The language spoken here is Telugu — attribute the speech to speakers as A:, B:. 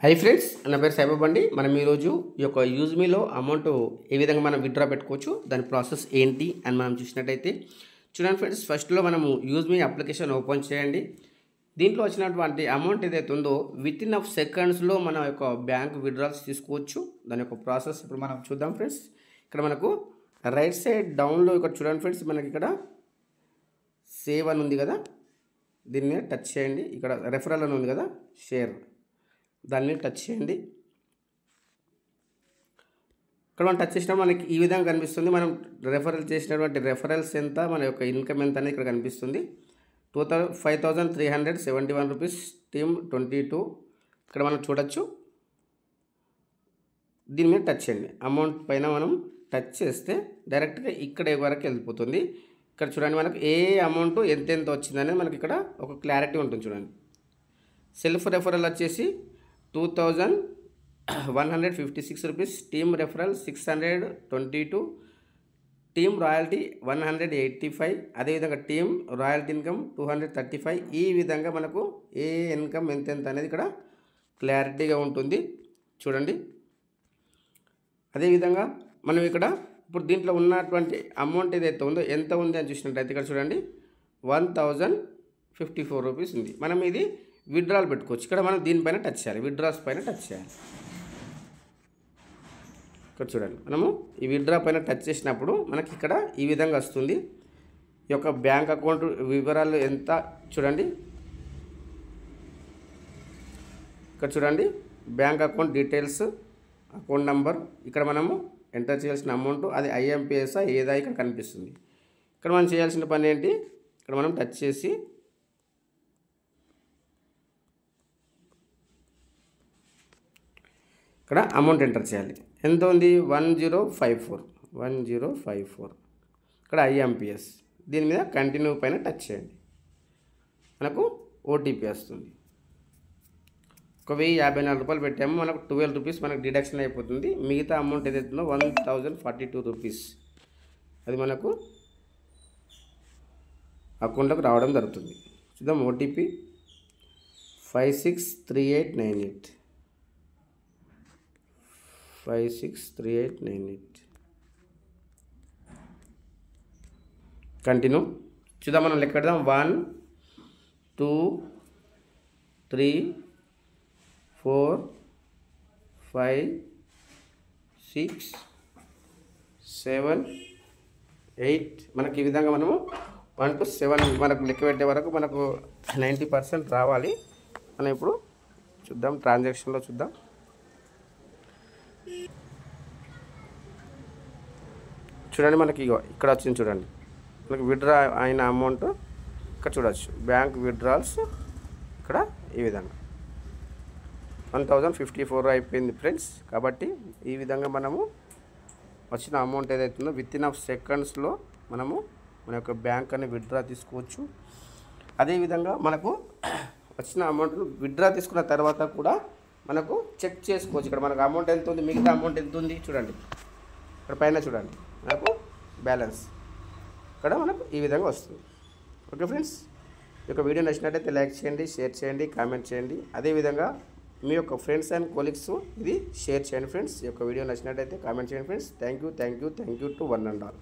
A: హై ఫ్రెండ్స్, నా పేరు సాయిబాబా అండి. మనం ఈరోజు ఈ యొక్క యూజ్మీలో అమౌంట్ ఏ విధంగా మనం విత్డ్రా పెట్టుకోవచ్చు, దాని ప్రాసెస్ ఏంటి అని మనం చూసినట్టయితే చూడండి ఫ్రెండ్స్. ఫస్ట్లో మనము యూజ్మీ అప్లికేషన్ ఓపెన్ చేయండి. దీంట్లో వచ్చినటువంటి అమౌంట్ ఏదైతే ఉందో విత్ ఇన్ ఆఫ్ సెకండ్స్లో మన యొక్క బ్యాంక్ విత్డ్రాల్స్ తీసుకోవచ్చు. దాని యొక్క ప్రాసెస్ ఇప్పుడు మనం చూద్దాం ఫ్రెండ్స్. ఇక్కడ మనకు రైట్ సైడ్ డౌన్లో ఇక్కడ చూడండి ఫ్రెండ్స్, మనకి ఇక్కడ సేవ్ అని ఉంది కదా, దీన్ని టచ్ చేయండి. ఇక్కడ రెఫరల్ అని ఉంది కదా, షేర్, దాన్ని టచ్ చేయండి. ఇక్కడ మనం టచ్ చేసినప్పుడు మనకి ఈ విధంగా కనిపిస్తుంది. మనం రెఫరల్ చేసినటువంటి రెఫరల్స్ ఎంత, మన యొక్క ఇన్కమ్ ఎంత అనేది ఇక్కడ కనిపిస్తుంది. 5,371 రూపీస్ టీమ్ 22 ఇక్కడ మనం చూడొచ్చు. దీని మీద టచ్ చేయండి. అమౌంట్ పైన మనం టచ్ చేస్తే డైరెక్ట్గా ఇక్కడ వరకు వెళ్ళిపోతుంది. ఇక్కడ చూడండి, మనకు ఏ అమౌంట్ ఎంత వచ్చిందనేది మనకి ఇక్కడ ఒక క్లారిటీ ఉంటుంది. చూడండి, సెల్ఫ్ రెఫరల్ వచ్చేసి 2,156 rupees, team referral 622, team royalty 185, అదేవిధంగా టీమ్ రాయల్టీ ఇన్కమ్ 235. ఈ విధంగా మనకు ఏ ఇన్కమ్ ఎంత అనేది ఇక్కడ క్లారిటీగా ఉంటుంది. చూడండి, అదేవిధంగా మనం ఇక్కడ ఇప్పుడు దీంట్లో ఉన్నటువంటి అమౌంట్ ఏదైతే ఉందో ఎంత ఉంది అని చూసినట్టయితే ఇక్కడ చూడండి 1,054 రూపీస్ ఉంది. మనం ఇది విత్డ్రాల్ పెట్టుకోవచ్చు. ఇక్కడ మనం దీనిపైన టచ్ చేయాలి, విత్డ్రాల్స్ పైన టచ్ చేయాలి. ఇక్కడ చూడండి, మనము ఈ విత్డ్రా పైన టచ్ చేసినప్పుడు మనకి ఇక్కడ ఈ విధంగా వస్తుంది. ఈ యొక్క బ్యాంక్ అకౌంట్ వివరాలు ఎంత చూడండి. ఇక్కడ చూడండి, bank account details, account number, ఇక్కడ మనము ఎంటర్ చేయాల్సిన అమౌంట్, అది ఐఎంపిఎస్ఆ ఏదా ఇక్కడ కనిపిస్తుంది. ఇక్కడ మనం చేయాల్సిన పని ఏంటి, ఇక్కడ మనం టచ్ చేసి ఇక్కడ అమౌంట్ ఎంటర్ చేయాలి. ఎంత ఉంది, 1054 ఇక్కడ ఐఎంపిఎస్. దీని మీద కంటిన్యూ పైన టచ్ చేయండి. మనకు ఓటీపీ వస్తుంది. 1,054 రూపాయలు పెట్టాము, మనకు 12 రూపీస్ మనకు డిడక్షన్ అయిపోతుంది. మిగతా అమౌంట్ ఏదైతుందో 1,042 రూపీస్ అది మనకు అకౌంట్లోకి రావడం జరుగుతుంది. చూద్దాం, ఓటీపీ 563898 కంటిన్యూ. చూద్దాం, మనం లెక్క పెడదాం. 1 2 3 4 5 6 7 8 మనకి ఈ విధంగా మనము 1 to 7 మనకు లెక్క పెట్టే వరకు మనకు 90% రావాలి. మనం ఇప్పుడు చూద్దాం, ట్రాన్సాక్షన్లో చూద్దాం. చూడండి, మనకి ఇక్కడ వచ్చింది. చూడండి, మనకి విత్డ్రా అయిన అమౌంట్ ఇక్కడ చూడవచ్చు. బ్యాంక్ విత్డ్రాల్స్ ఇక్కడ ఈ విధంగా 1,054 అయిపోయింది ఫ్రెండ్స్. కాబట్టి ఈ విధంగా మనము వచ్చిన అమౌంట్ ఏదైతుందో విత్ ఇన్ ఆఫ్ సెకండ్స్లో మనము మన యొక్క బ్యాంక్ అని విత్డ్రా తీసుకోవచ్చు. అదేవిధంగా మనకు వచ్చిన అమౌంట్ విత్డ్రా తీసుకున్న తర్వాత కూడా మనకు చెక్ చేసుకోవచ్చు. ఇక్కడ మనకు అమౌంట్ ఎంత ఉంది, మిగతా అమౌంట్ ఎంత ఉంది చూడండి. ఇక్కడ పైన చూడండి, మనకు బ్యాలెన్స్ ఇక్కడ మనకు ఈ విధంగా వస్తుంది. ఓకే ఫ్రెండ్స్, ఈ యొక్క వీడియో నచ్చినట్టయితే లైక్ చేయండి, షేర్ చేయండి, కామెంట్ చేయండి. అదేవిధంగా మీ యొక్క ఫ్రెండ్స్ అండ్ కొలీగ్స్ ఇది షేర్ చేయండి ఫ్రెండ్స్. ఈ యొక్క వీడియో నచ్చినట్టయితే కామెంట్ చేయండి friends. Thank you to one and all.